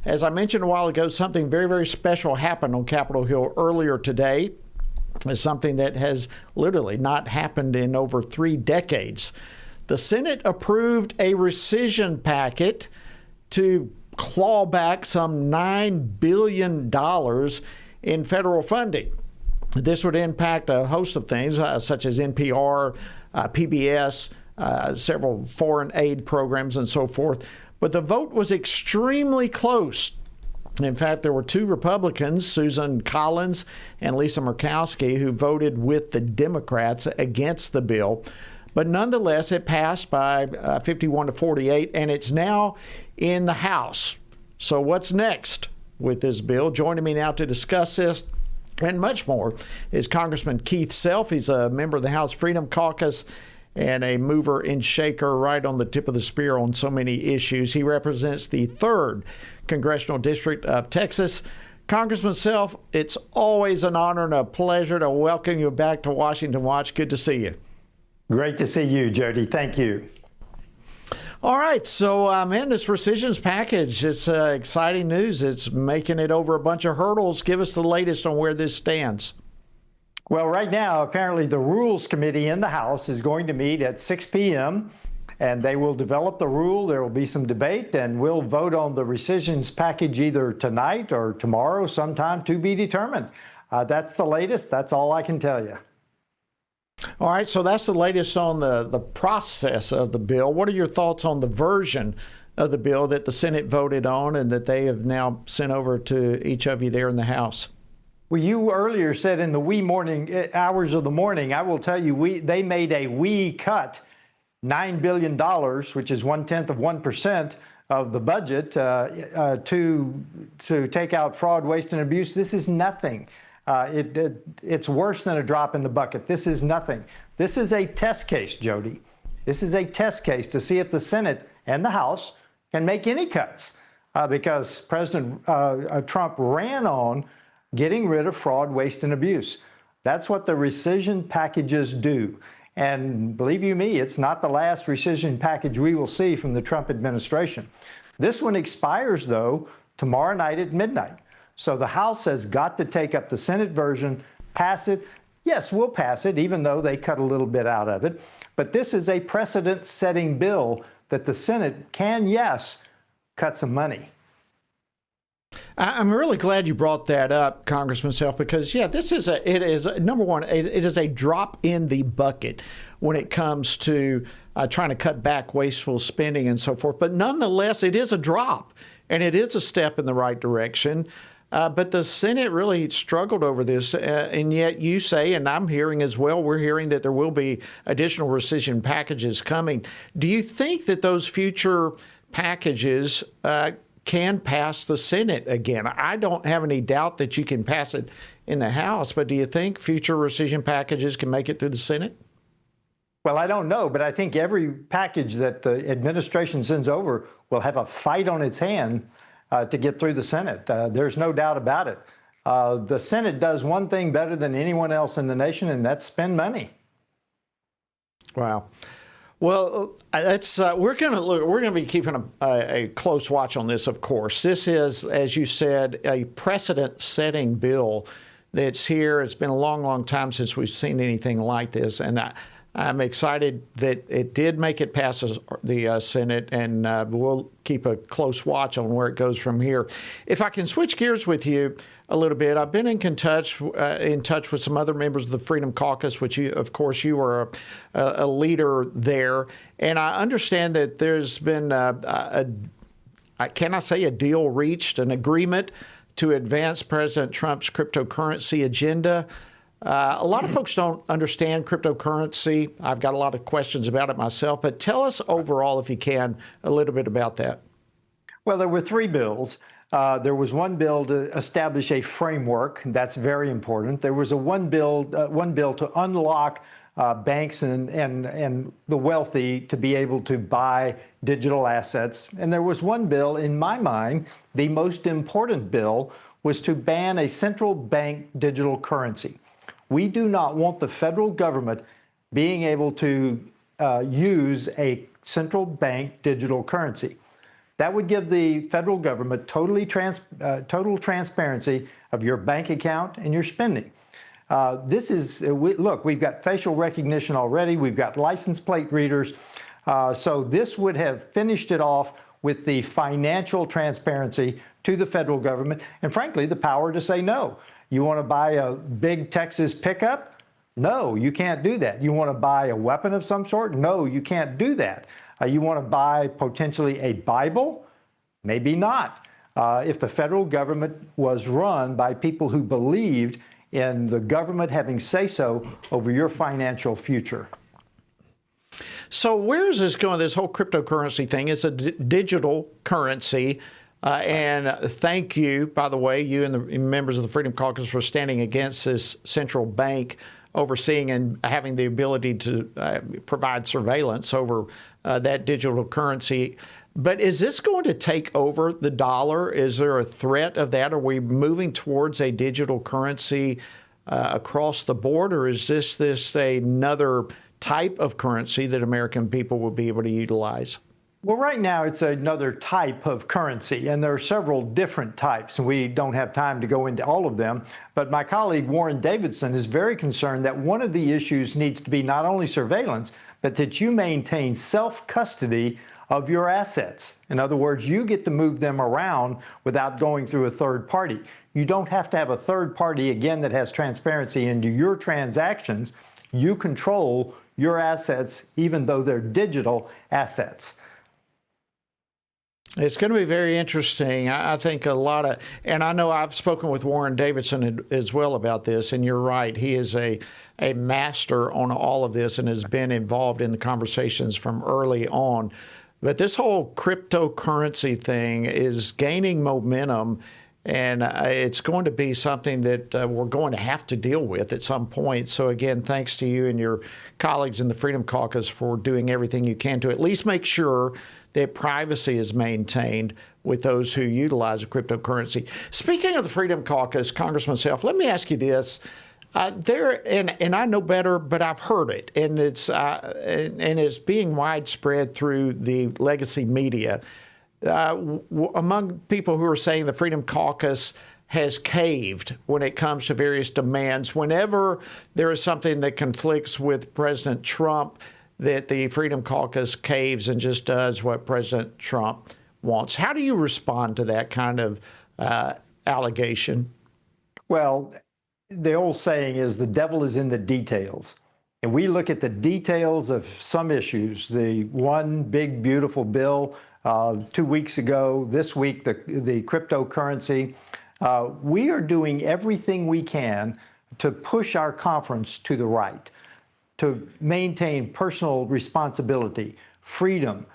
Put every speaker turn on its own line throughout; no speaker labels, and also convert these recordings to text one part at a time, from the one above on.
As I mentioned a while ago, something very, very special happened on Capitol Hill earlier today. It's something that has literally not happened in over 3 decades. The Senate approved a rescission packet to claw back some $9 billion in federal funding. This would impact a host of things, such as NPR, PBS, several foreign aid programs, and so forth. But the vote was extremely close. In fact, there were 2 Republicans, Susan Collins and Lisa Murkowski, who voted with the Democrats against the bill. But nonetheless, it passed by 51 to 48, and it's now in the House. So what's next with this bill? Joining me now to discuss this and much more is Congressman Keith Self. He's a member of the House Freedom Caucus and a mover and shaker right on the tip of the spear on so many issues. He represents the 3rd Congressional District of Texas. Congressman Self, it's always an honor and a pleasure to welcome you back to Washington Watch. Good to see you.
Great to see you, Jody. Thank you.
All right. So, man, this rescissions package, it's exciting news. It's making it over a bunch of hurdles. Give us the latest on where this stands.
Well, right now, apparently the Rules Committee in the House is going to meet at 6 p.m. and they will develop the rule. There will be some debate, and we'll vote on the rescissions package either tonight or tomorrow, sometime to be determined. That's the latest. That's all I can tell you.
All right, so that's the latest on the process of the bill. What are your thoughts on the version of the bill that the Senate voted on and that they have now sent over to each of you there in the House?
Well, you earlier said in the wee morning hours of the morning, I will tell you, they made a wee cut, $9 billion, which is 1/10% of the budget, to take out fraud, waste, and abuse. This is nothing. It's worse than a drop in the bucket. This is nothing. This is a test case, Jody. This is a test case to see if the Senate and the House can make any cuts, because President Trump ran on getting rid of fraud, waste, and abuse. That's what the rescission packages do. And believe you me, it's not the last rescission package we will see from the Trump administration. This one expires, though, tomorrow night at midnight. So the House has got to take up the Senate version, pass it. Yes, we'll pass it, even though they cut a little bit out of it. But this is a precedent-setting bill that the Senate can, yes, cut some money.
I'm really glad you brought that up, Congressman Self, because, yeah, number one, it is a drop in the bucket when it comes to trying to cut back wasteful spending and so forth. But nonetheless, it is a drop, and it is a step in the right direction. But the Senate really struggled over this, and yet you say, and I'm hearing as well, we're hearing that there will be additional rescission packages coming. Do you think that those future packages can pass the Senate again? I don't have any doubt that you can pass it in the House, but do you think future rescission packages can make it through the Senate?
Well, I don't know, but I think every package that the administration sends over will have a fight on its hand to get through the Senate. There's no doubt about it. The Senate does one thing better than anyone else in the nation, and that's spend money.
Wow. Well, that's we're going to be keeping a close watch on this, of course. This is, as you said, a precedent-setting bill that's here. It's been a long, long time since we've seen anything like this, and I'm excited that it did make it past the Senate, and we'll keep a close watch on where it goes from here. If I can switch gears with you a little bit, I've been in touch with some other members of the Freedom Caucus, which, of course, you are a leader there, and I understand that there's been can I say a deal reached, an agreement to advance President Trump's cryptocurrency agenda. A lot of folks don't understand cryptocurrency. I've got a lot of questions about it myself, but tell us overall, if you can, a little bit about that.
Well, there were 3 bills. There was one bill to establish a framework. That's very important. There was one bill to unlock banks and the wealthy to be able to buy digital assets. And there was one bill, in my mind, the most important bill, was to ban a central bank digital currency. We do not want the federal government being able to use a central bank digital currency. That would give the federal government total transparency of your bank account and your spending. Look, we've got facial recognition already. We've got license plate readers. So this would have finished it off with the financial transparency to the federal government and, frankly, the power to say no. You want to buy a big Texas pickup? No, you can't do that. You want to buy a weapon of some sort? No, you can't do that. You want to buy potentially a Bible? Maybe not. If the federal government was run by people who believed in the government having say-so over your financial future.
So where is this going? This whole cryptocurrency thing is a digital currency. And thank you, by the way, you and the members of the Freedom Caucus for standing against this central bank overseeing and having the ability to provide surveillance over that digital currency. But is this going to take over the dollar? Is there a threat of that? Are we moving towards a digital currency across the board, or is this another type of currency that American people will be able to utilize?
Well, right now it's another type of currency, and there are several different types, and we don't have time to go into all of them. But my colleague Warren Davidson is very concerned that one of the issues needs to be not only surveillance, but that you maintain self-custody of your assets. In other words, you get to move them around without going through a third party. You don't have to have a third party, again, that has transparency into your transactions. You control your assets, even though they're digital assets.
It's going to be very interesting. I think a lot of, and I know I've spoken with Warren Davidson as well about this, and you're right. He is a master on all of this and has been involved in the conversations from early on. But this whole cryptocurrency thing is gaining momentum, and it's going to be something that we're going to have to deal with at some point. So again, thanks to you and your colleagues in the Freedom Caucus for doing everything you can to at least make sure that privacy is maintained with those who utilize a cryptocurrency. Speaking of the Freedom Caucus, Congressman Self, let me ask you this. And I know better, but I've heard it, and it's being widespread through the legacy media. Among people who are saying the Freedom Caucus has caved when it comes to various demands. Whenever there is something that conflicts with President Trump, that the Freedom Caucus caves and just does what President Trump wants. How do you respond to that kind of allegation?
Well, the old saying is the devil is in the details. And we look at the details of some issues. The one big, beautiful bill 2 weeks ago, this week, the cryptocurrency. We are doing everything we can to push our conference to the right, to maintain personal responsibility, freedom,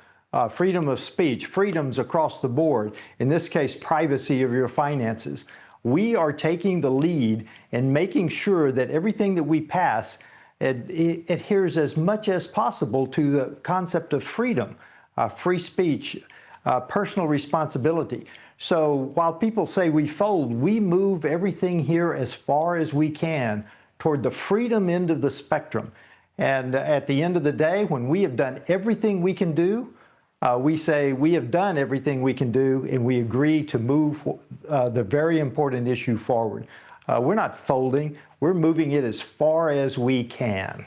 freedom of speech, freedoms across the board, in this case, privacy of your finances. We are taking the lead and making sure that everything that we pass adheres as much as possible to the concept of freedom, free speech, personal responsibility. So while people say we fold, we move everything here as far as we can toward the freedom end of the spectrum. And at the end of the day, when we have done everything we can do, we say we have done everything we can do, and we agree to move the very important issue forward. We're not folding. We're moving it as far as we can.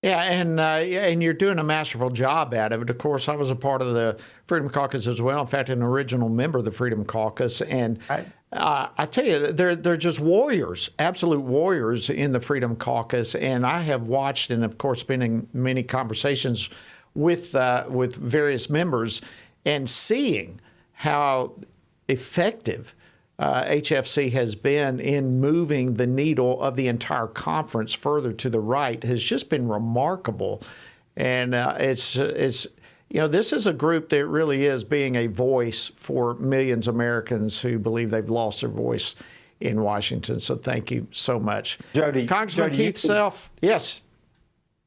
Yeah, and you're doing a masterful job at it. Of course, I was a part of the Freedom Caucus as well. In fact, an original member of the Freedom Caucus. And right. I tell you, they're just warriors, absolute warriors in the Freedom Caucus. And I have watched and, of course, been in many conversations with various members and seeing how effective HFC has been in moving the needle of the entire conference further to the right has just been remarkable. And it's this is a group that really is being a voice for millions of Americans who believe they've lost their voice in Washington. So thank you so much.
Jody,
Congressman Keith Self, yes.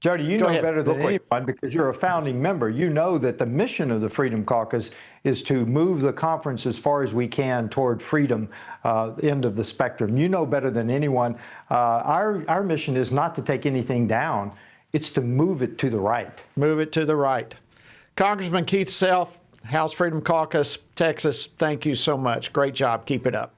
Jody, you know better than anyone because you're a founding member. You know that the mission of the Freedom Caucus is to move the conference as far as we can toward freedom, end of the spectrum. You know better than anyone. Our mission is not to take anything down. It's to move it to the right.
Move it to the right. Congressman Keith Self, House Freedom Caucus, Texas, thank you so much. Great job. Keep it up.